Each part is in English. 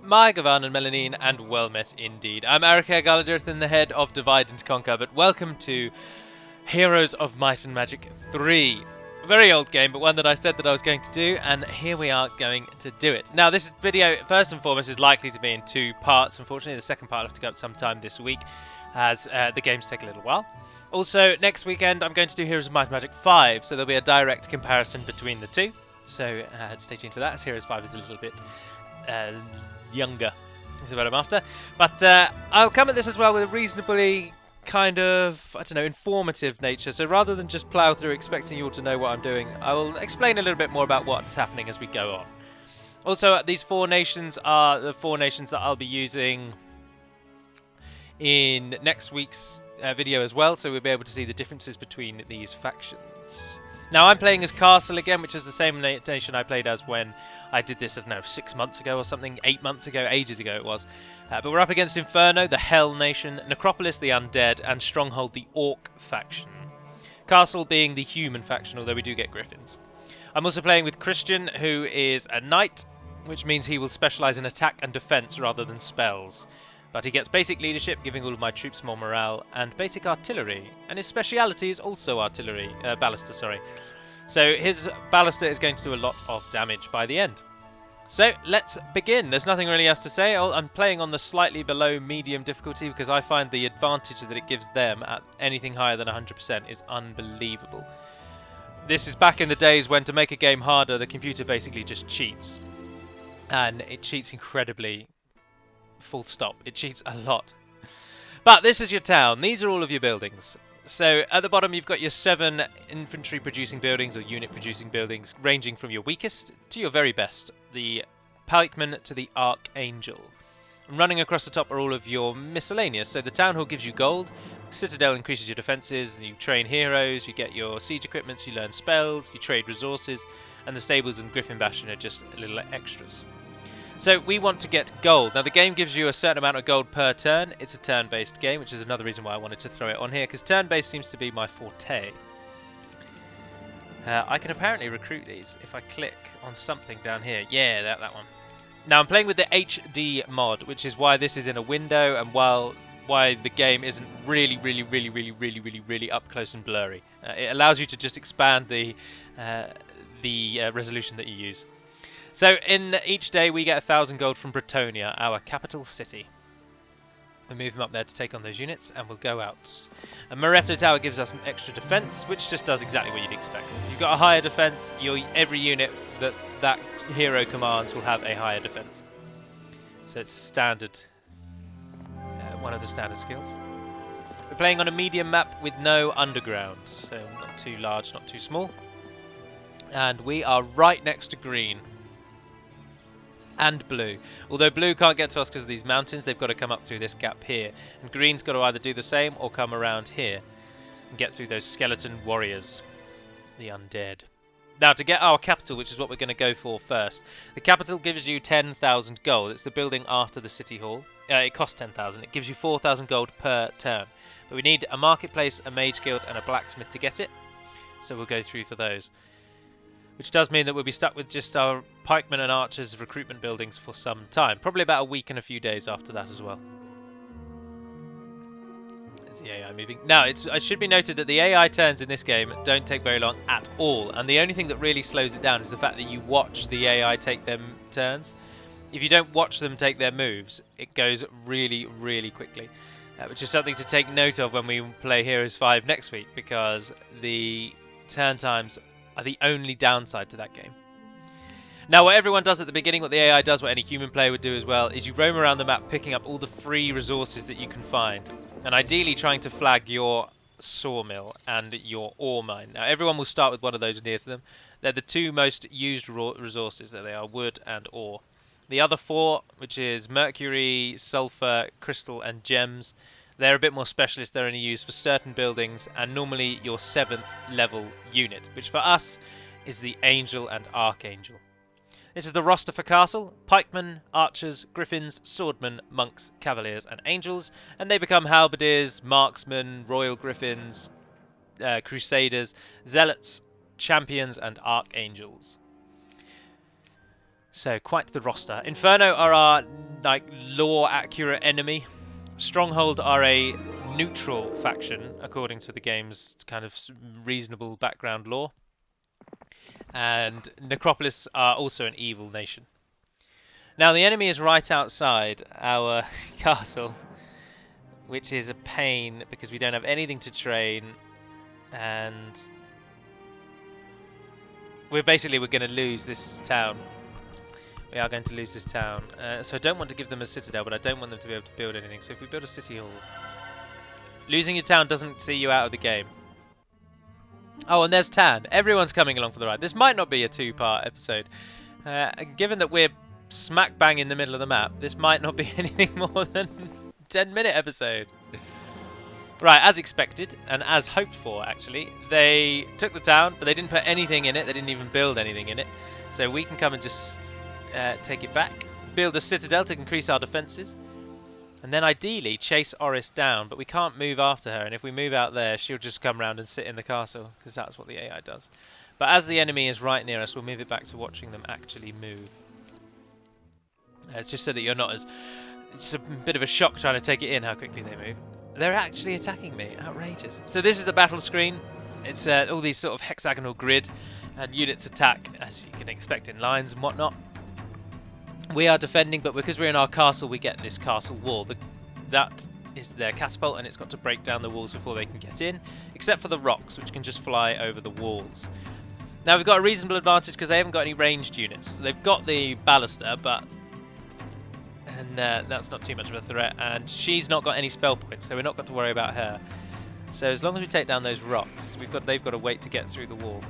My Gavan and Melanine, and well met indeed. I'm Erica Galadirthan, the head of Divide and Conquer, but welcome to Heroes of Might and Magic 3. A very old game, but one that I said that I was going to do, and here we are going to do it. Now, this video, first and foremost, is likely to be in two parts. Unfortunately, the second part will have to go up sometime this week, as the games take a little while. Also, next weekend, I'm going to do Heroes of Might and Magic 5, so there'll be a direct comparison between the two. So, stay tuned for that, as Heroes 5 is a little bit younger, is what I'm after. But I'll come at this as well with a reasonably kind of, I don't know, informative nature. So rather than just plough through expecting you all to know what I'm doing, I will explain a little bit more about what's happening as we go on. Also, these four nations are the four nations that I'll be using in next week's video as well, so we'll be able to see the differences between these factions. Now, I'm playing as Castle again, which is the same nation I played as when I did this, I don't know, 6 months ago or something, 8 months ago, ages ago it was. But we're up against Inferno, the Hell Nation, Necropolis, the Undead, and Stronghold, the Orc faction. Castle being the human faction, although we do get Griffins. I'm also playing with Christian, who is a Knight, which means he will specialise in attack and defence rather than spells. But he gets basic leadership, giving all of my troops more morale, and basic artillery. And his speciality is also artillery, ballista, sorry. So his ballista is going to do a lot of damage by the end. So let's begin. There's nothing really else to say. I'm playing on the slightly below medium difficulty because I find the advantage that it gives them at anything higher than 100% is unbelievable. This is back in the days when to make a game harder, the computer basically just cheats. And it cheats incredibly. Full stop. It cheats a lot. But this is your town. These are all of your buildings. So at the bottom you've got your 7 infantry producing buildings or unit producing buildings, ranging from your weakest to your very best. The pikeman to the archangel. And running across the top are all of your miscellaneous. So the town hall gives you gold, citadel increases your defences, you train heroes, you get your siege equipments, you learn spells, you trade resources, and the stables and Griffin Bastion are just little extras. So we want to get gold. Now the game gives you a certain amount of gold per turn. It's a turn-based game, which is another reason why I wanted to throw it on here, because turn-based seems to be my forte. I can apparently recruit these if I click on something down here. Yeah, that one. Now I'm playing with the HD mod, which is why this is in a window and why the game isn't really up close and blurry. It allows you to just expand the resolution that you use. So in each day we get 1,000 gold from Bretonia, our capital city. We move them up there to take on those units, and we'll go out. And Moretto Tower gives us extra defence, which just does exactly what you'd expect. You've got a higher defence, every unit that hero commands will have a higher defence. So it's standard, one of the standard skills. We're playing on a medium map with no underground, so not too large, not too small. And we are right next to green. And blue. Although blue can't get to us because of these mountains, they've got to come up through this gap here. And green's got to either do the same or come around here and get through those skeleton warriors, the undead. Now to get our capital, which is what we're going to go for first. The capital gives you 10,000 gold. It's the building after the city hall. It costs 10,000. It gives you 4,000 gold per turn. But we need a marketplace, a mage guild and a blacksmith to get it. So we'll go through for those. Which does mean that we'll be stuck with just our pikemen and archers recruitment buildings for some time. Probably about a week and a few days after that as well. Is the AI moving? Now, it should be noted that the AI turns in this game don't take very long at all. And the only thing that really slows it down is the fact that you watch the AI take them turns. If you don't watch them take their moves, it goes really quickly. Which is something to take note of when we play Heroes 5 next week, because the turn times are the only downside to that game. Now what everyone does at the beginning, what the AI does, what any human player would do as well, is you roam around the map picking up all the free resources that you can find, and ideally trying to flag your sawmill and your ore mine. Now everyone will start with one of those near to them. They're the two most used resources, that they are wood and ore. The other 4, which is mercury, sulfur, crystal and gems, they're a bit more specialist. They're only used for certain buildings and normally your 7th level unit, which for us is the Angel and Archangel. This is the roster for Castle. Pikemen, archers, griffins, swordmen, monks, cavaliers and angels. And they become halberdiers, marksmen, royal griffins, crusaders, zealots, champions and archangels. So quite the roster. Inferno are our like lore accurate enemy. Stronghold are a neutral faction according to the game's kind of reasonable background lore, and Necropolis are also an evil nation. Now the enemy is right outside our castle, which is a pain because we don't have anything to train, and we're going to lose this town. We are going to lose this town. So I don't want to give them a citadel, but I don't want them to be able to build anything. So if we build a city hall... Losing your town doesn't see you out of the game. Oh, and there's Tan. Everyone's coming along for the ride. This might not be a two-part episode. Given that we're smack bang in the middle of the map, this might not be anything more than a 10-minute episode. Right, as expected, and as hoped for, actually, they took the town, but they didn't put anything in it. They didn't even build anything in it. So we can come and just... take it back, build a citadel to increase our defences, and then ideally chase Oris down, but we can't move after her, and if we move out there she'll just come round and sit in the castle, because that's what the AI does. But as the enemy is right near us, we'll move it back to watching them actually move. It's just so that you're not as... It's a bit of a shock trying to take it in how quickly they move. They're actually attacking me. Outrageous. So this is the battle screen. It's all these sort of hexagonal grid, and units attack, as you can expect, in lines and whatnot. We are defending, but because we're in our castle, we get this castle wall. That is their catapult, and it's got to break down the walls before they can get in, except for the rocks, which can just fly over the walls. Now, we've got a reasonable advantage because they haven't got any ranged units. They've got the ballista, but... And that's not too much of a threat, and she's not got any spell points, so we're not got to worry about her. So as long as we take down those rocks, they've got to wait to get through the wall.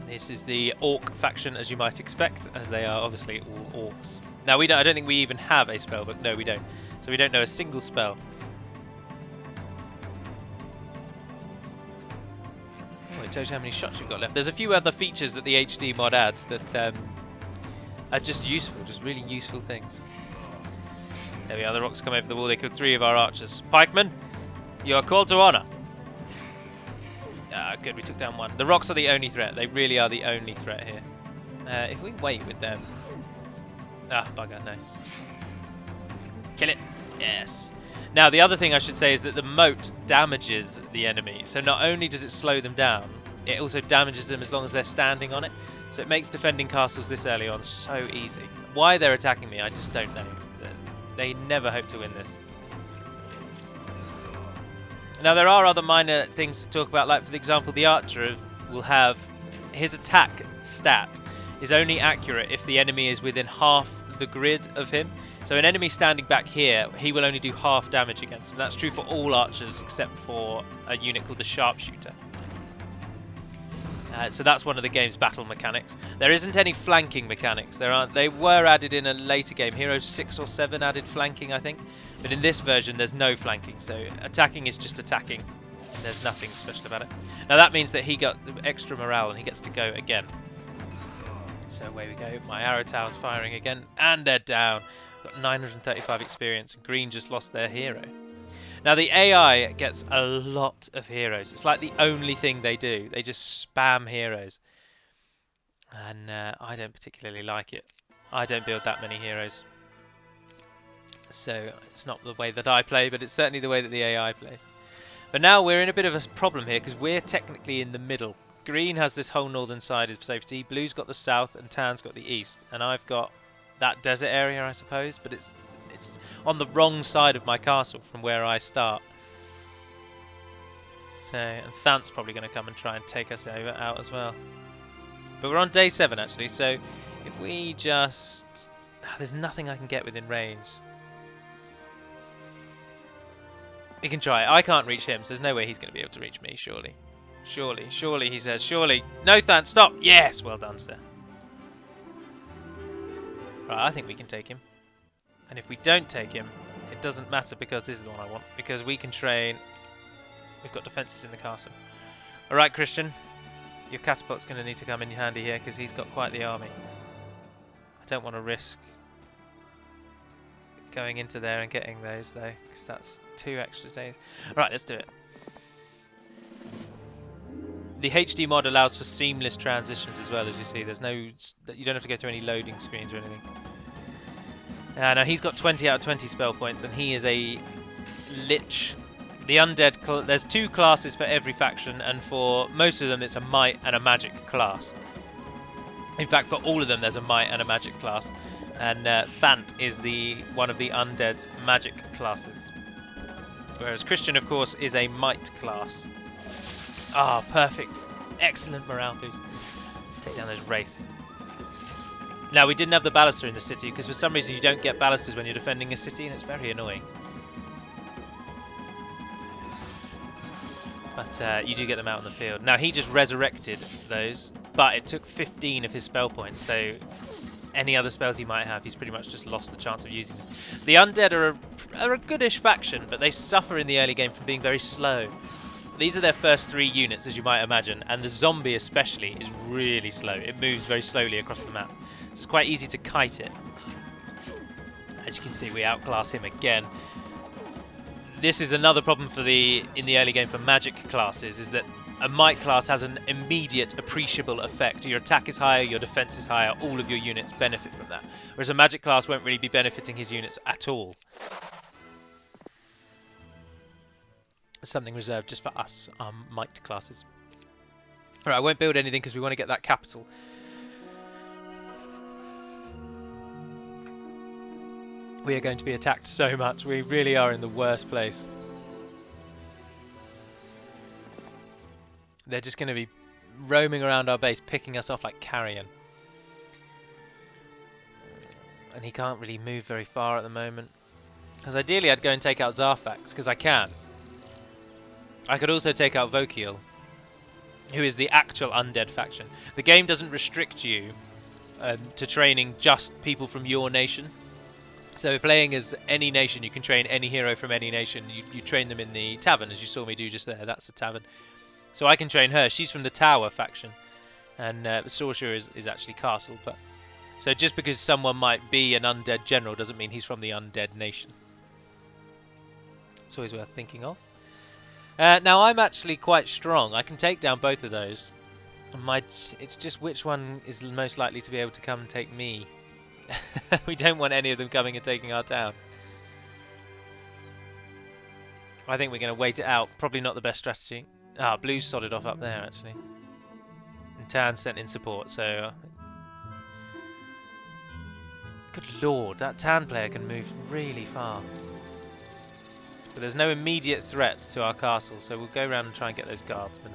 This is the Orc faction, as you might expect, as they are obviously all Orcs. Now, I don't think we even have a spell book. No, we don't. So we don't know a single spell. Oh, it tells you how many shots you've got left. There's a few other features that the HD mod adds that are just useful, just really useful things. There we are, the rocks come over the wall. They killed 3 of our archers. Pikemen, you are called to honour. Ah, good, we took down 1. The rocks are the only threat. They really are the only threat here. If we wait with them... Ah, bugger, no. Kill it. Yes. Now, the other thing I should say is that the moat damages the enemy. So not only does it slow them down, it also damages them as long as they're standing on it. So it makes defending castles this early on so easy. Why they're attacking me, I just don't know. They never hope to win this. Now, there are other minor things to talk about, like, for example, the archer will have his attack stat is only accurate if the enemy is within half the grid of him. So an enemy standing back here, he will only do half damage against, and that's true for all archers except for a unit called the sharpshooter. So that's one of the game's battle mechanics. There isn't any flanking mechanics. They were added in a later game. Heroes 6 or 7 added flanking, I think. But in this version, there's no flanking. So attacking is just attacking. There's nothing special about it. Now that means that he got extra morale and he gets to go again. So away we go. My arrow tower's firing again. And they're down. Got 935 experience. Green just lost their hero. Now the AI gets a lot of heroes. It's like the only thing they do. They just spam heroes. And I don't particularly like it. I don't build that many heroes. So it's not the way that I play, but it's certainly the way that the AI plays. But now we're in a bit of a problem here because we're technically in the middle. Green has this whole northern side of safety. Blue's got the south and Tan's got the east. And I've got that desert area, I suppose, but it's on the wrong side of my castle from where I start. So, and Thant's probably going to come and try and take us out as well. But we're on day 7 actually, so if we just... there's nothing I can get within range. We can try it. I can't reach him, so there's no way he's going to be able to reach me, surely. Surely, he says, surely. No, Thant, stop! Yes! Well done, sir. Right, I think we can take him. And if we don't take him, it doesn't matter because this is the one I want. Because we can train... We've got defences in the castle. Alright, Christian. Your catapult's going to need to come in handy here because he's got quite the army. I don't want to risk going into there and getting those though, because that's 2 extra days. Right, let's do it. The HD mod allows for seamless transitions as well, as you see. There's no, you don't have to go through any loading screens or anything. Now he's got 20 out of 20 spell points, and he is a Lich. The undead, there's 2 classes for every faction, and for most of them it's a might and a magic class. In fact, for all of them there's a might and a magic class, and Thant is one of the undead's magic classes. Whereas Christian, of course, is a might class. Ah, perfect. Excellent morale boost. Take down those wraiths. Now, we didn't have the baluster in the city, because for some reason you don't get balusters when you're defending a city, and it's very annoying. But you do get them out in the field. Now, he just resurrected those, but it took 15 of his spell points, so any other spells he might have, he's pretty much just lost the chance of using them. The undead are a goodish faction, but they suffer in the early game from being very slow. These are their first 3 units, as you might imagine, and the zombie especially is really slow. It moves very slowly across the map, so it's quite easy to kite it. As you can see, we outclass him again. This is another problem in the early game for magic classes, is that a might class has an immediate appreciable effect. Your attack is higher, your defense is higher, all of your units benefit from that. Whereas a magic class won't really be benefiting his units at all. Something reserved just for us, might classes. Alright, I won't build anything because we want to get that capital. We are going to be attacked so much. We really are in the worst place. They're just going to be roaming around our base, picking us off like carrion. And he can't really move very far at the moment. Because ideally I'd go and take out Zarfax, because I can. I could also take out Vokiel, who is the actual undead faction. The game doesn't restrict you to training just people from your nation. So playing as any nation, you can train any hero from any nation. You train them in the tavern, as you saw me do just there. That's a tavern. So I can train her. She's from the Tower faction. And the Sorcerer is actually Castle. But so just because someone might be an undead general doesn't mean he's from the undead nation. It's always worth thinking of. Now I'm actually quite strong. I can take down both of those. It's just which one is most likely to be able to come and take me. We don't want any of them coming and taking our town. I think we're going to wait it out. Probably not the best strategy. Ah, Blue's sodded off up there actually. And Tan sent in support, so... Good lord, that Tan player can move really far. But there's no immediate threat to our castle, so we'll go around and try and get those guardsmen.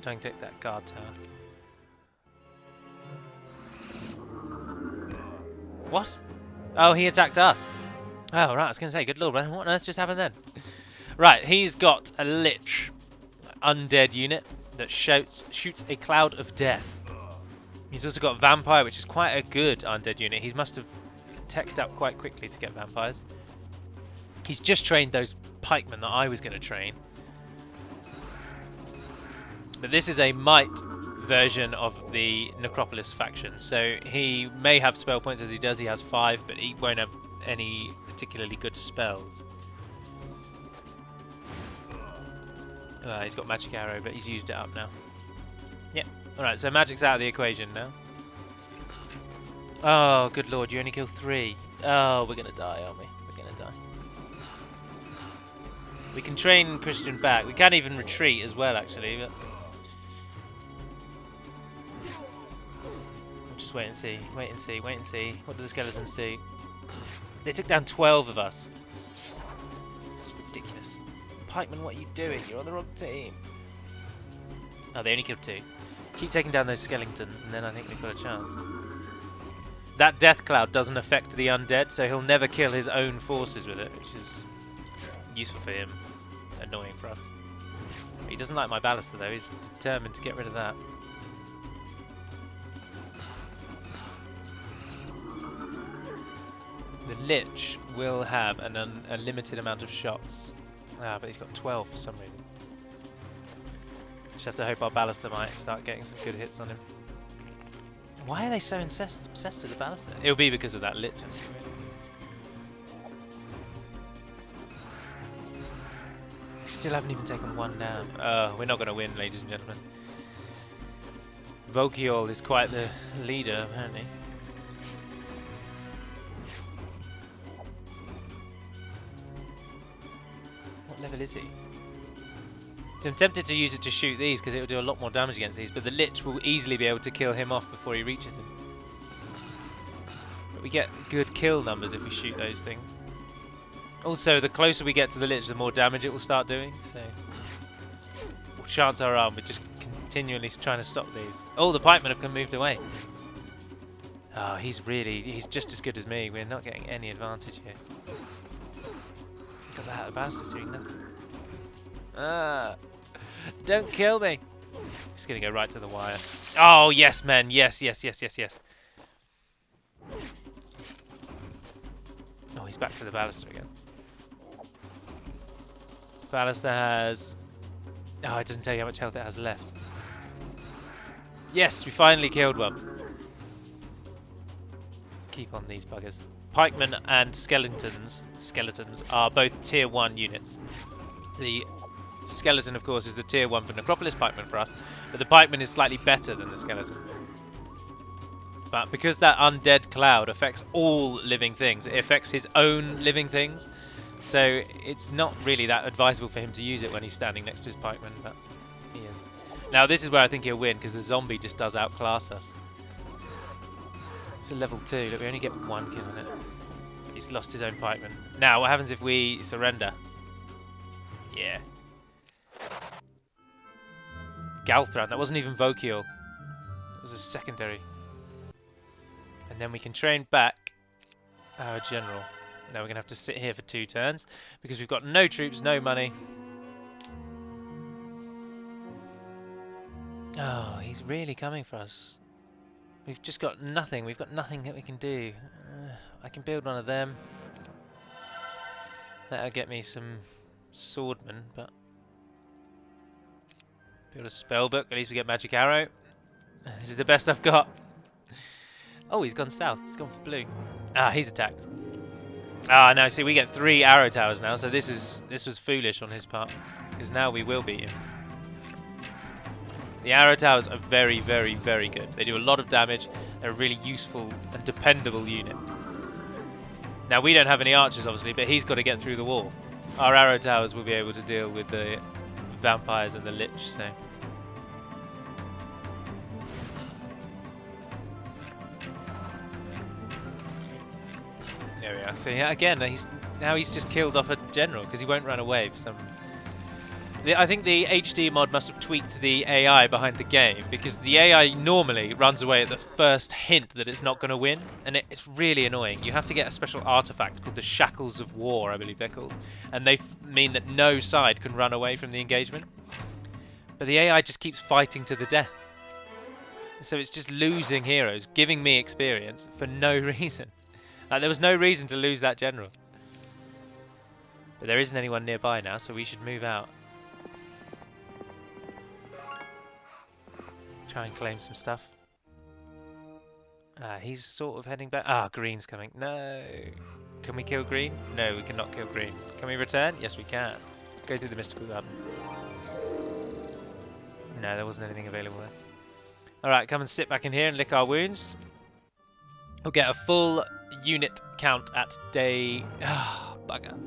Try and take that guard tower. What? Oh, he attacked us. Oh, right, I was going to say, good lord, what on earth just happened then? Right, he's got a Lich undead unit that shoots a cloud of death. He's also got Vampire, which is quite a good undead unit. He must have teched up quite quickly to get Vampires. He's just trained those pikemen that I was going to train. But this is a might version of the Necropolis faction, so he may have spell points as he does. He has 5, but he won't have any particularly good spells. He's got magic arrow, but he's used it up now. Yep. Alright, so magic's out of the equation now. Oh, good lord, you only kill 3. Oh, we're going to die, aren't we? We're going to die. We can train Christian back. We can even retreat as well, actually. But we'll just wait and see. Wait and see. Wait and see. What do the skeletons do? They took down 12 of us. It's ridiculous. Pikeman, what are you doing? You're on the wrong team. Oh, they only killed 2. Keep taking down those skeletons, and then I think we've got a chance. That death cloud doesn't affect the undead, so he'll never kill his own forces with it, which is useful for him, annoying for us. He doesn't like my baluster though, he's determined to get rid of that. The Lich will have a limited amount of shots. Ah, but he's got 12 for some reason. Just have to hope our baluster might start getting some good hits on him. Why are they so obsessed with the baluster? It'll be because of that Lich. We still haven't even taken one down. We're not going to win, ladies and gentlemen. Volkiol is quite the leader, apparently. What level is he? So I'm tempted to use it to shoot these because it will do a lot more damage against these, but the Lich will easily be able to kill him off before he reaches him. But we get good kill numbers if we shoot those things. Also, the closer we get to the Lich, the more damage it will start doing, so... Chance are on, we're just continually trying to stop these. Oh, the pikemen have moved away. Oh, he's just as good as me. We're not getting any advantage here. Look at that, the bastard's doing nothing. Ah! Don't kill me! He's gonna go right to the wire. Oh, yes, men! Yes, yes, yes, yes, yes. Oh, he's back to the Ballaster again. Ballaster has... Oh, it doesn't tell you how much health it has left. Yes, we finally killed one. Keep on these buggers. Pikemen and skeletons are both tier 1 units. The skeleton, of course, is the tier 1 for Necropolis pikeman for us, but the pikeman is slightly better than the skeleton. But because that undead cloud affects all living things, it affects his own living things, so it's not really that advisable for him to use it when he's standing next to his pikeman, but he is. Now this is where I think he'll win, because the zombie just does outclass us. It's a level 2, look, we only get 1 kill on it. He's lost his own pikeman. Now, what happens if we surrender? Yeah. Galthran, that wasn't even Volkiol. It was a secondary. And then we can train back our general. Now we're going to have to sit here for 2 turns, because we've got no troops, no money. Oh, he's really coming for us. We've just got nothing. We've got nothing that we can do. I can build one of them. That'll get me some swordmen, but... Build a spell book. At least we get magic arrow. This is the best I've got. Oh, he's gone south. He's gone for blue. Ah, he's attacked. Ah, no, see, we get 3 arrow towers now, so this was foolish on his part, because now we will beat him. The arrow towers are very, very, very good. They do a lot of damage. They're a really useful and dependable unit. Now, we don't have any archers, obviously, but he's got to get through the wall. Our arrow towers will be able to deal with the vampires and the lich, so... There we are. So yeah, again, he's just killed off a general because he won't run away for some... I think the HD mod must have tweaked the AI behind the game, because the AI normally runs away at the first hint that it's not going to win, and it's really annoying. You have to get a special artifact called the Shackles of War, I believe they're called, and they mean that no side can run away from the engagement. But the AI just keeps fighting to the death. So it's just losing heroes, giving me experience for no reason. Like, there was no reason to lose that general. But there isn't anyone nearby now, so we should move out. Try and claim some stuff. He's sort of heading back. Ah, green's coming. No. Can we kill green? No, we cannot kill green. Can we return? Yes, we can. Go through the mystical garden. No, there wasn't anything available there. Alright, come and sit back in here and lick our wounds. We'll get a full unit count at day... Ah, bugger.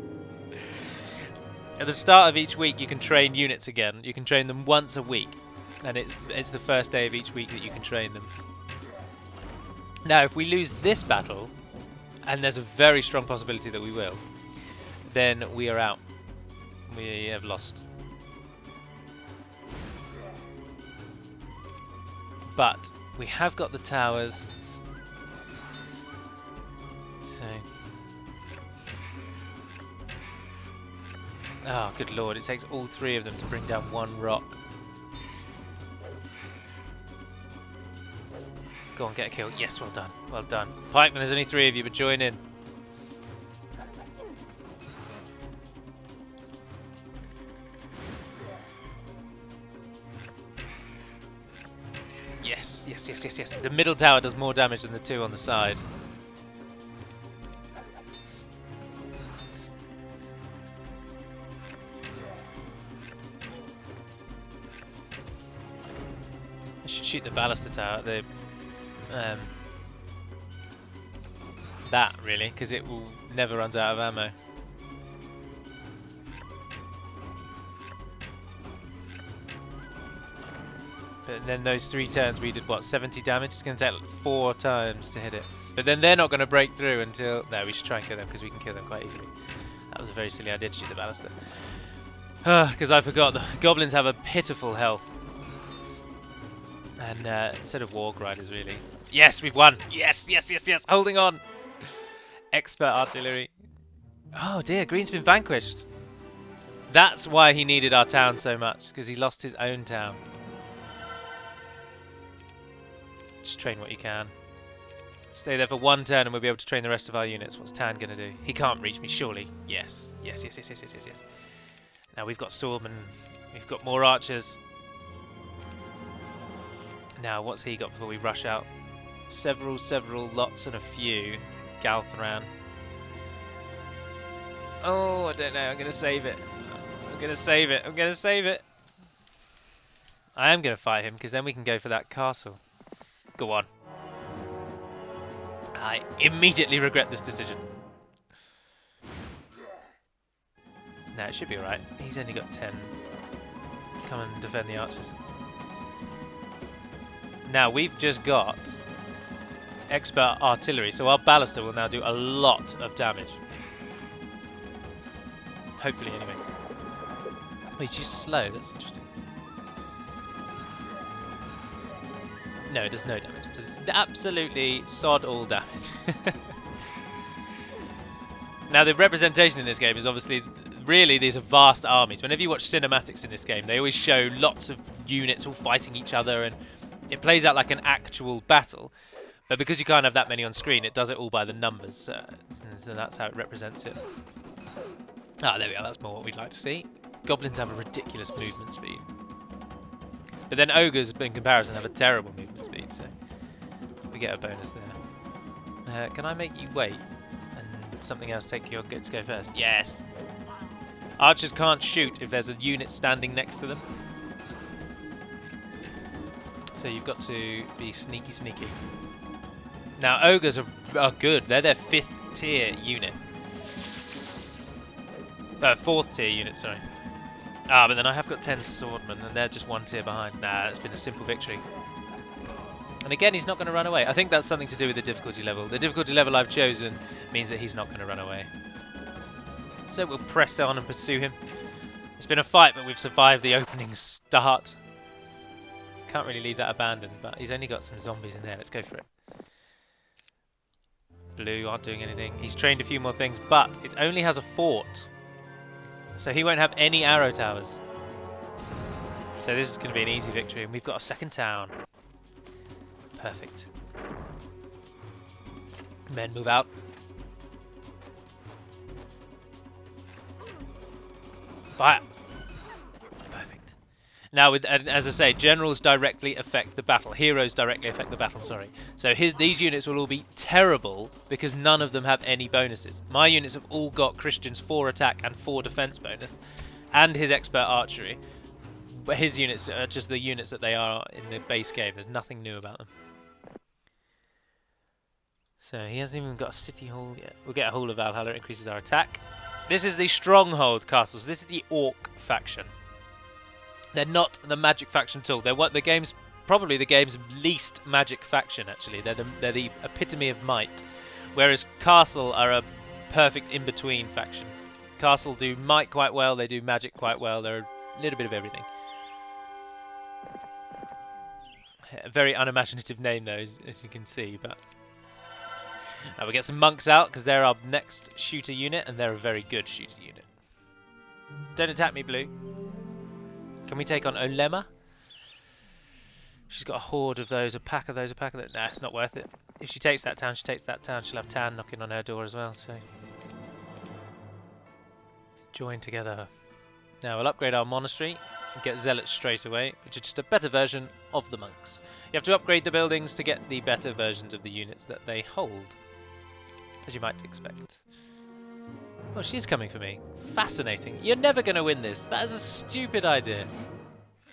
At the start of each week, you can train units again. You can train them once a week. And it's the first day of each week that you can train them. Now, if we lose this battle, and there's a very strong possibility that we will, then we are out. We have lost. But we have got the towers. So... Oh, good lord, it takes all 3 of them to bring down 1 rock. Go on, get a kill. Yes, well done. Well done. Pikeman, there's only 3 of you, but join in. Yes, yes, yes, yes, yes. The middle tower does more damage than the 2 on the side. shoot the ballista tower. That really, because it will never runs out of ammo. But then those 3 turns we did what, 70 damage? It's going to take 4 times to hit it. But then they're not going to break through until... No, we should try and kill them because we can kill them quite easily. That was a very silly idea to shoot the ballista. Because I forgot, the goblins have a pitiful health. And instead of warg riders, really. Yes, we've won! Yes, yes, yes, yes! Holding on! Expert artillery. Oh dear, Green's been vanquished. That's why he needed our town so much, because he lost his own town. Just train what you can. Stay there for 1 turn and we'll be able to train the rest of our units. What's Tan going to do? He can't reach me, surely. Yes. Yes, yes, yes, yes, yes, yes, yes. Now we've got Storm and we've got more archers. Now, what's he got before we rush out? Several, lots and a few. Galthran. Oh, I don't know. I'm going to save it. I'm going to save it. I'm going to save it. I am going to fight him because then we can go for that castle. Go on. I immediately regret this decision. No, it should be alright. He's only got 10. Come and defend the archers. Now, we've just got expert artillery, so our ballista will now do a lot of damage. Hopefully, anyway. Oh, he's just slow. That's interesting. No, it does no damage. It does absolutely sod all damage. Now, the representation in this game is obviously... Really, these are vast armies. Whenever you watch cinematics in this game, they always show lots of units all fighting each other, and it plays out like an actual battle. But because you can't have that many on screen, it does it all by the numbers. So that's how it represents it. Ah, there we are. That's more what we'd like to see. Goblins have a ridiculous movement speed. But then ogres, in comparison, have a terrible movement speed, so we get a bonus there. Can I make you wait? And something else take your get to go first? Yes! Archers can't shoot if there's a unit standing next to them. So you've got to be sneaky. Now, ogres are good. They're their 5th tier unit. 4th tier unit, sorry. Ah, but then I have got 10 swordmen, and they're just 1 tier behind. Nah, it's been a simple victory. And again, he's not going to run away. I think that's something to do with the difficulty level. The difficulty level I've chosen means that he's not going to run away. So we'll press on and pursue him. It's been a fight, but we've survived the opening start. Can't really leave that abandoned, but he's only got some zombies in there. Let's go for it. Blue aren't doing anything. He's trained a few more things, but it only has a fort. So he won't have any arrow towers. So this is going to be an easy victory, and we've got a 2nd town. Perfect. Men move out. Fire! Perfect. Now, as I say, generals directly affect the battle. Heroes directly affect the battle, sorry. So these units will all be terrible because none of them have any bonuses. My units have all got Christian's 4 attack and 4 defense bonus, and his expert archery. But his units are just the units that they are in the base game. There's nothing new about them. So he hasn't even got a city hall yet. We'll get a Hall of Valhalla, it increases our attack. This is the stronghold castles. This is the orc faction. They're not the magic faction at all. They're probably the game's least magic faction. Actually, they're the epitome of might. Whereas Castle are a perfect in-between faction. Castle do might quite well. They do magic quite well. They're a little bit of everything. A very unimaginative name, though, as you can see, but. Now we get some monks out because they're our next shooter unit, and they're a very good shooter unit. Don't attack me, Blue. Can we take on Olema? She's got a horde of those, a pack of those. Nah, not worth it. If she takes that town, she takes that town. She'll have Tan knocking on her door as well, so. Join together. Now we'll upgrade our monastery and get zealots straight away, which are just a better version of the monks. You have to upgrade the buildings to get the better versions of the units that they hold. As you might expect. Well, she's coming for me. Fascinating. You're never going to win this. That is a stupid idea.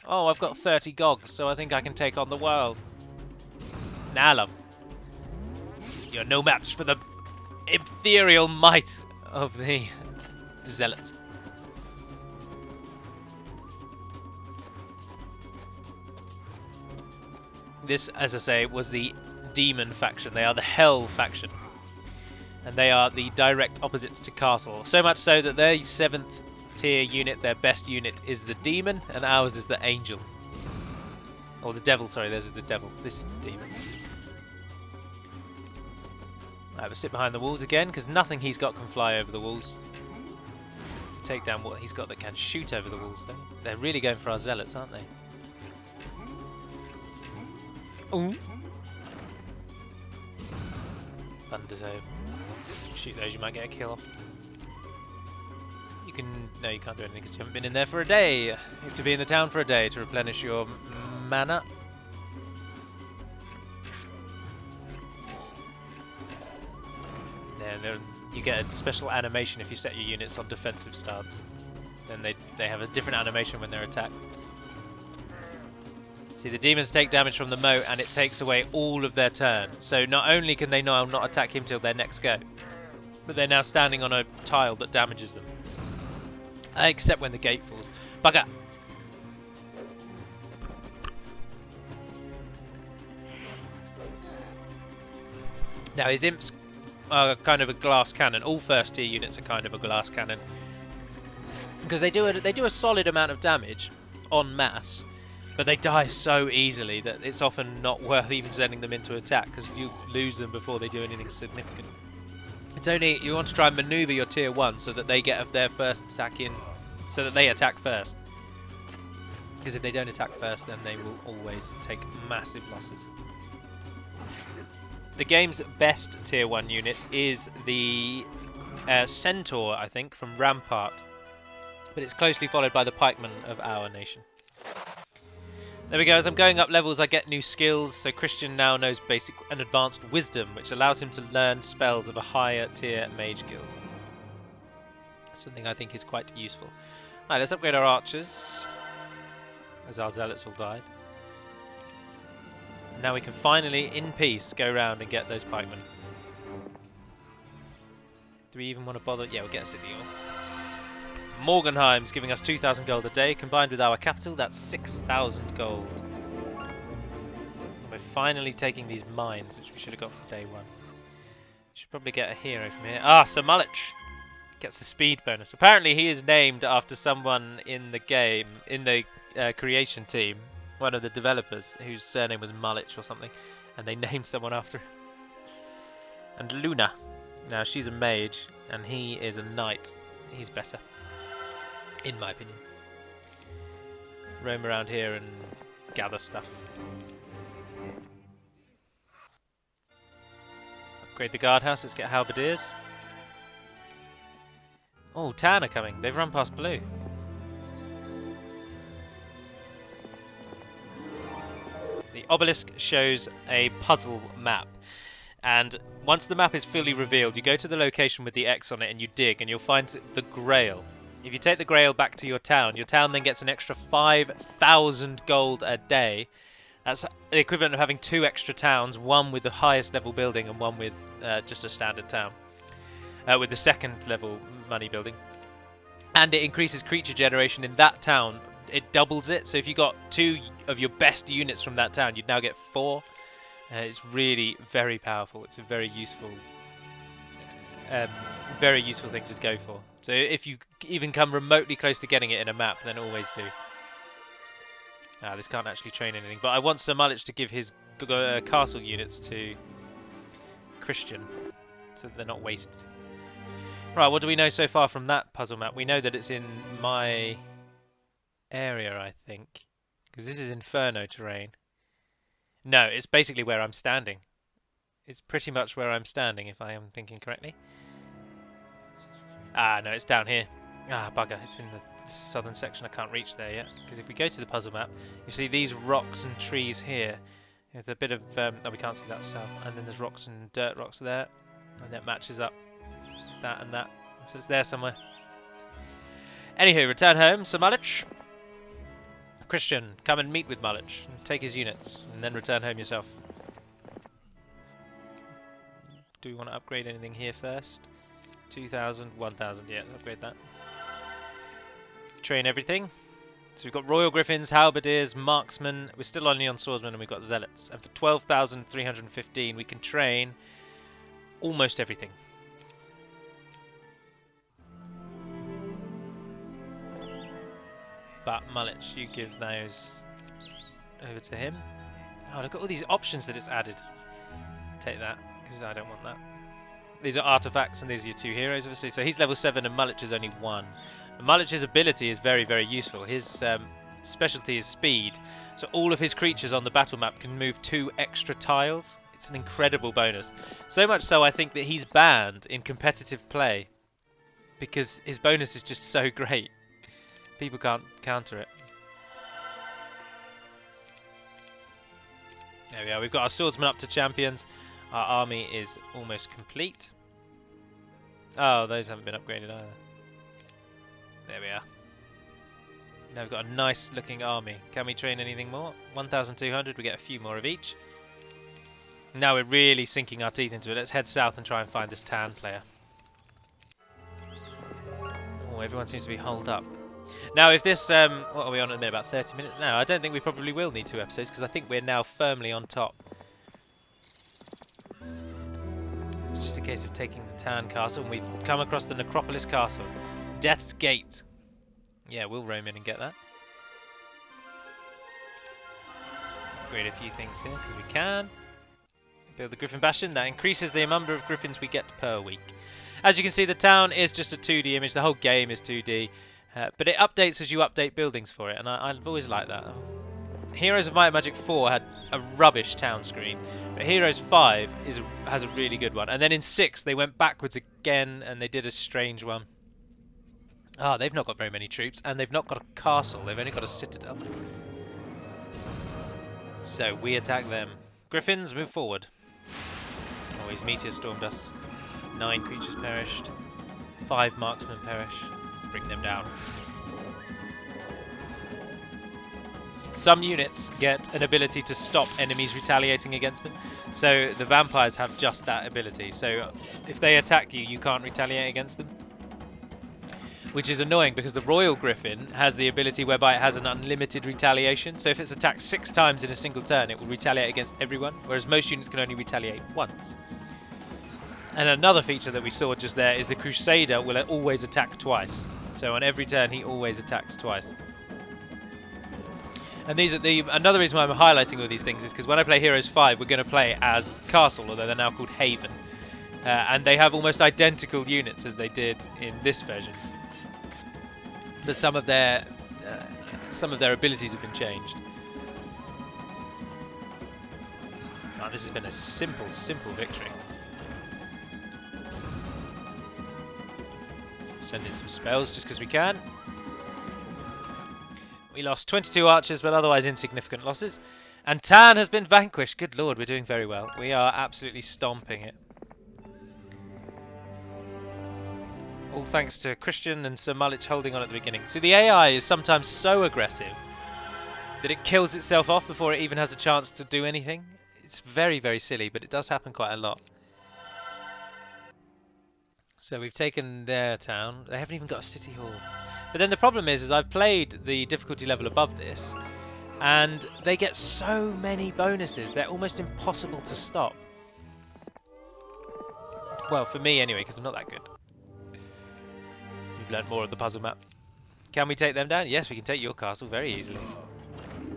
Oh, I've got 30 gogs, so I think I can take on the world. Nah, love. You're no match for the ethereal might of the zealots. This, as I say, was the demon faction. They are the hell faction. And they are the direct opposites to Castle. So much so that their 7th tier unit, their best unit, is the demon, and ours is the angel. Or the devil, sorry, this is the devil. This is the demon. Right, we'll sit behind the walls again, because nothing he's got can fly over the walls. Take down what he's got that can shoot over the walls, though. They're really going for our zealots, aren't they? Ooh. Thunder's over. Shoot those, you might get a kill off. You can... No, you can't do anything because you haven't been in there for a day. You have to be in the town for a day to replenish your mana. Then you get a special animation if you set your units on defensive stance. Then they have a different animation when they're attacked. See, the demons take damage from the moat and it takes away all of their turn. So not only can they now not attack him till their next go, but they're now standing on a tile that damages them. Except when the gate falls. Bugger! Now his imps are kind of a glass cannon. All first tier units are kind of a glass cannon. Because they do a solid amount of damage en masse. But they die so easily that it's often not worth even sending them into attack because you lose them before they do anything significant. It's only you want to try and maneuver your tier 1 so that they get their first attack in, so that they attack first. Because if they don't attack first, then they will always take massive losses. The game's best tier 1 unit is the Centaur, I think, from Rampart. But it's closely followed by the Pikemen of our nation. There we go, as I'm going up levels I get new skills, so Christian now knows basic and advanced wisdom, which allows him to learn spells of a higher tier mage guild. Something I think is quite useful. Alright, let's upgrade our archers, as our zealots all died. Now we can finally, in peace, go around and get those pikemen. Do we even want to bother? Yeah, we'll get a city on. Morgenheim's giving us 2,000 gold a day. Combined with our capital, that's 6,000 gold. And we're finally taking these mines, which we should have got from day 1. Should probably get a hero from here. Ah, Sir Mullich gets a speed bonus. Apparently he is named after someone in the game, in the creation team, one of the developers, whose surname was Mullich or something, and they named someone after him. And Luna. Now, she's a mage, and he is a knight. He's better. In my opinion. Roam around here and gather stuff. Upgrade the guardhouse, let's get halberdiers. Oh, Tan are coming. They've run past Blue. The obelisk shows a puzzle map. And once the map is fully revealed, you go to the location with the X on it and you dig and you'll find the Grail. If you take the Grail back to your town then gets an extra 5,000 gold a day. That's the equivalent of having 2 extra towns, one with the highest level building and one with just a standard town. With the second level money building. And it increases creature generation in that town. It doubles it, so if you got 2 of your best units from that town, you'd now get 4. It's really very powerful. It's a very useful thing to go for. So if you even come remotely close to getting it in a map, then always do. This can't actually train anything, but I want Sir Mullich to give his castle units to Christian, so that they're not wasted. Right, what do we know so far from that puzzle map? We know that it's in my area, I think, because this is Inferno terrain. No, it's basically where I'm standing. It's pretty much where I'm standing, if I am thinking correctly. Ah, no, it's down here. Ah, bugger, it's in the southern section. I can't reach there yet. Because if we go to the puzzle map, you see these rocks and trees here. There's a bit of... oh, we can't see that south. And then there's rocks and dirt rocks there. And that matches up that and that. So it's there somewhere. Anywho, return home, Sir Mullich. Christian, come and meet with Mullich. Take his units, and then return home yourself. Do we want to upgrade anything here first? 2,000, 1,000, yeah, let's upgrade that. Train everything. So we've got Royal Griffins, Halberdiers, Marksmen. We're still only on Swordsmen, and we've got Zealots. And for 12,315, we can train almost everything. But Mullich, you give those over to him. Oh, look at all these options that it's added. Take that, because I don't want that. These are artifacts, and these are your two heroes, obviously. So he's level 7, and Mullich is only 1. And Mullich's ability is very, very useful. His specialty is speed, so all of his creatures on the battle map can move 2 extra tiles. It's an incredible bonus. So much so, I think that he's banned in competitive play, because his bonus is just so great. People can't counter it. There we are. We've got our swordsmen up to champions. Our army is almost complete. Oh, those haven't been upgraded either. There we are. Now we've got a nice looking army. Can we train anything more? 1,200. We get a few more of each. Now we're really sinking our teeth into it. Let's head south and try and find this tan player. Oh, everyone seems to be holed up. Now, if this, what are we on at the minute? About 30 minutes now. I don't think we probably will need 2 episodes, because I think we're now firmly on top. It's just a case of taking the Tan Castle, and we've come across the Necropolis Castle. Death's Gate. Yeah, we'll roam in and get that. Upgrade a few things here, because we can. Build the Griffin Bastion. That increases the number of Griffins we get per week. As you can see, the town is just a 2D image. The whole game is 2D. But it updates as you update buildings for it, and I've always liked that. Heroes of Might and Magic 4 had a rubbish town screen, but Heroes 5 has a really good one. And then in 6 they went backwards again, and they did a strange one. Ah, they've not got very many troops, and they've not got a castle. They've only got a citadel. So we attack them. Griffins, move forward. Oh, he's meteor stormed us. 9 creatures perished. 5 marksmen perish. Bring them down. Some units get an ability to stop enemies retaliating against them. So the vampires have just that ability. So if they attack you, you can't retaliate against them. Which is annoying, because the Royal Griffin has the ability whereby it has an unlimited retaliation. So if it's attacked 6 times in a single turn, it will retaliate against everyone, whereas most units can only retaliate once. And another feature that we saw just there is the Crusader will always attack twice. So on every turn, he always attacks twice. And these are another reason why I'm highlighting all these things is because when I play Heroes 5, we're going to play as Castle, although they're now called Haven. And they have almost identical units as they did in this version. But some of their abilities have been changed. Oh, this has been a simple victory. Send in some spells just because we can. We lost 22 archers, but otherwise insignificant losses. And Tan has been vanquished. Good lord, we're doing very well. We are absolutely stomping it. All thanks to Christian and Sir Mullich holding on at the beginning. See, the AI is sometimes so aggressive that it kills itself off before it even has a chance to do anything. It's very, very silly, but it does happen quite a lot. So we've taken their town. They haven't even got a city hall. But then the problem is I've played the difficulty level above this, and they get so many bonuses. They're almost impossible to stop. Well, for me anyway, because I'm not that good. We've learnt more of the puzzle map. Can we take them down? Yes, we can take your castle very easily.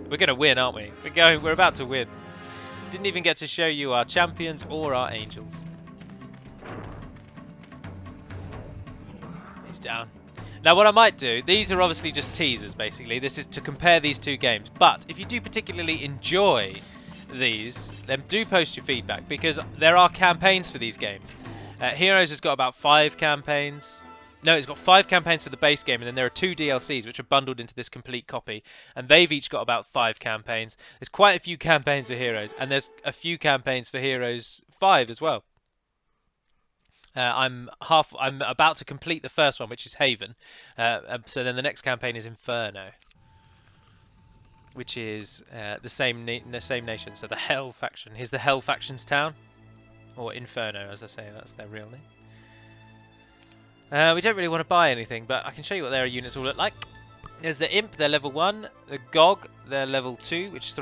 We're going to win, aren't we? We're about to win. Didn't even get to show you our champions or our angels. He's down. Now what I might do, these are obviously just teasers basically. This is to compare these two games. But if you do particularly enjoy these, then do post your feedback, because there are campaigns for these games. Heroes has got about 5 campaigns. No, it's got 5 campaigns for the base game, and then there are 2 DLCs which are bundled into this complete copy, and they've each got about 5 campaigns. There's quite a few campaigns for Heroes, and there's a few campaigns for Heroes 5 as well. I'm about to complete the first one, which is Haven. So then the next campaign is Inferno. which is the same nation. So the Hell faction. Here's the Hell faction's town, or Inferno, as I say. That's their real name. We don't really want to buy anything, but I can show you what their units all look like. There's the Imp, they're level 1. The Gog, they're level 2, which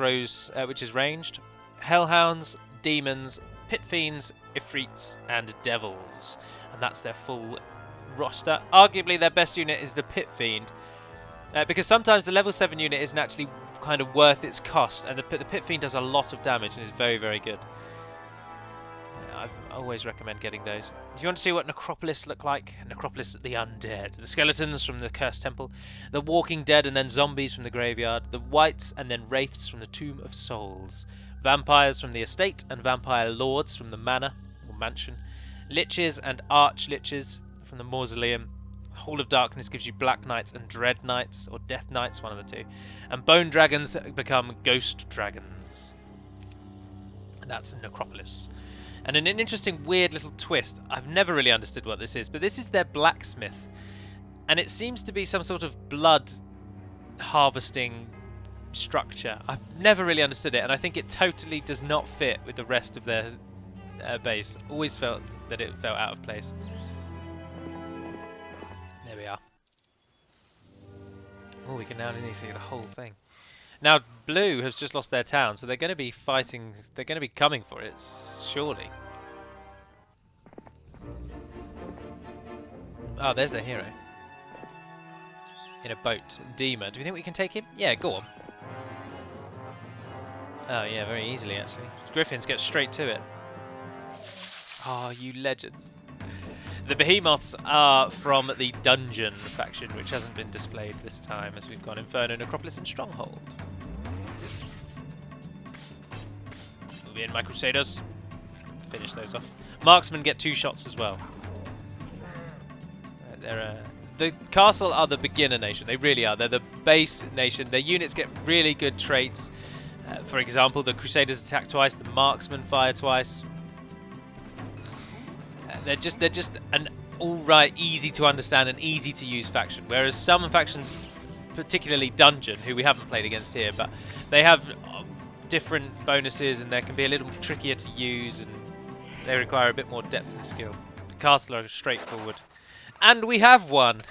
is ranged. Hellhounds, Demons, Pit Fiends, Ifrits, and Devils. And that's their full roster. Arguably, their best unit is the Pit Fiend, because sometimes the level 7 unit isn't actually kind of worth its cost, and the Pit Fiend does a lot of damage and is very, very good. I always recommend getting those. If you want to see what Necropolis look like, Necropolis the Undead, the skeletons from the Cursed Temple, the Walking Dead and then zombies from the Graveyard, the Wights and then Wraiths from the Tomb of Souls, vampires from the Estate and vampire lords from the Manor or Mansion, Liches and Arch-Liches from the Mausoleum. Hall of Darkness gives you Black Knights and Dread Knights, or Death Knights, one of the two, and Bone Dragons become Ghost Dragons. And that's Necropolis. And an interesting, weird little twist. I've never really understood what this is, but this is their blacksmith. And it seems to be some sort of blood harvesting structure. I've never really understood it, and I think it totally does not fit with the rest of their base. Always felt that it felt out of place. There we are. Oh, we can now see the whole thing. Now, Blue has just lost their town, so they're going to be fighting. They're going to be coming for it, surely. Oh, there's their hero. In a boat. Dima. Do we think we can take him? Yeah, go on. Oh, yeah, very easily, actually. Griffins get straight to it. Oh, you legends. The Behemoths are from the Dungeon faction, which hasn't been displayed this time, as we've got Inferno, Necropolis, and Stronghold. Move in, my Crusaders. Finish those off. Marksmen get 2 shots as well. The Castle are the beginner nation. They really are. They're the base nation. Their units get really good traits. For example, the Crusaders attack twice. The Marksmen fire twice. They're just an alright, easy to understand and easy to use faction. Whereas some factions, particularly Dungeon, who we haven't played against here, but they have different bonuses and they can be a little trickier to use and they require a bit more depth and skill. The Castle are straightforward. And we have one!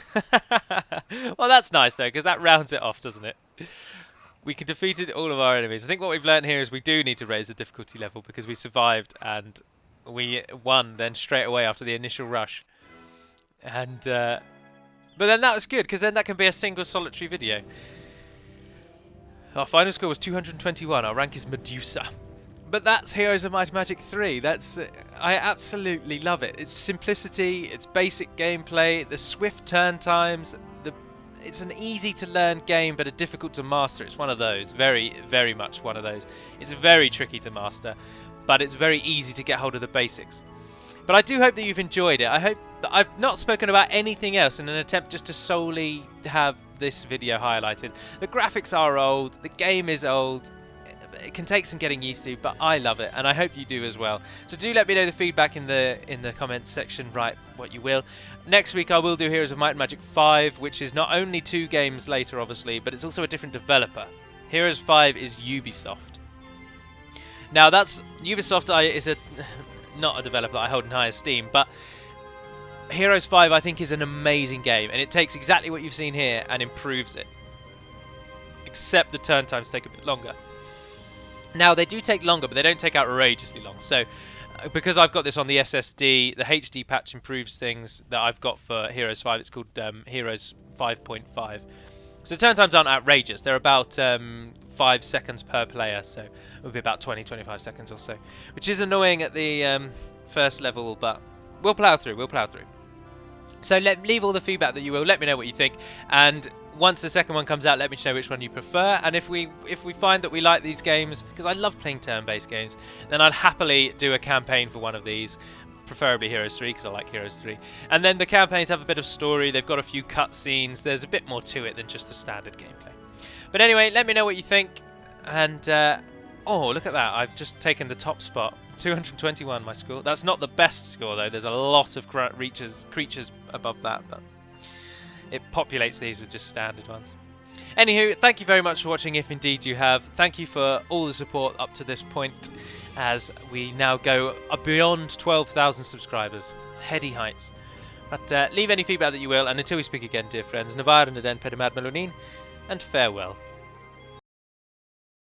Well, that's nice though, because that rounds it off, doesn't it? We can defeated all of our enemies. I think what we've learned here is we do need to raise the difficulty level because we survived and we won then straight away after the initial rush. And but then that was good because then that can be a single solitary video. Our final score was 221. Our rank is Medusa. But that's Heroes of Might and Magic 3. That's I absolutely love it. It's simplicity, it's basic gameplay, the swift turn times. It's an easy to learn game but a difficult to master. It's one of those. Very, very much one of those. It's very tricky to master, but it's very easy to get hold of the basics. But I do hope that you've enjoyed it. I hope that I've not spoken about anything else in an attempt just to solely have this video highlighted. The graphics are old, the game is old, it can take some getting used to, but I love it and I hope you do as well. So do let me know the feedback in the comments section, write what you will. Next week I will do Heroes of Might and Magic 5, which is not only 2 games later obviously, but it's also a different developer. Heroes 5 is Ubisoft. Now that's Ubisoft is not a developer that I hold in high esteem, but Heroes 5 I think is an amazing game and it takes exactly what you've seen here and improves it. Except the turn times take a bit longer. Now they do take longer, but they don't take outrageously long. So because I've got this on the SSD, the HD patch improves things that I've got for Heroes 5. It's called Heroes 5.5. So turn times aren't outrageous. They're about 5 seconds per player, so it would be about 20-25 seconds or so, which is annoying at the first level, but we'll plow through. We'll plow through. So leave all the feedback that you will. Let me know what you think, and once the second one comes out, let me know which one you prefer. And if we find that we like these games, because I love playing turn-based games, then I'd happily do a campaign for one of these, preferably Heroes 3, because I like Heroes 3. And then the campaigns have a bit of story, they've got a few cutscenes, there's a bit more to it than just the standard gameplay. But anyway, let me know what you think, and oh, look at that, I've just taken the top spot. 221 my score. That's not the best score though, there's a lot of creatures above that, but it populates these with just standard ones. Anywho, thank you very much for watching, if indeed you have. Thank you for all the support up to this point, as we now go beyond 12,000 subscribers. Heady heights. But leave any feedback that you will, and until we speak again, dear friends, Navar and Aden Pedamad Melonin, and farewell.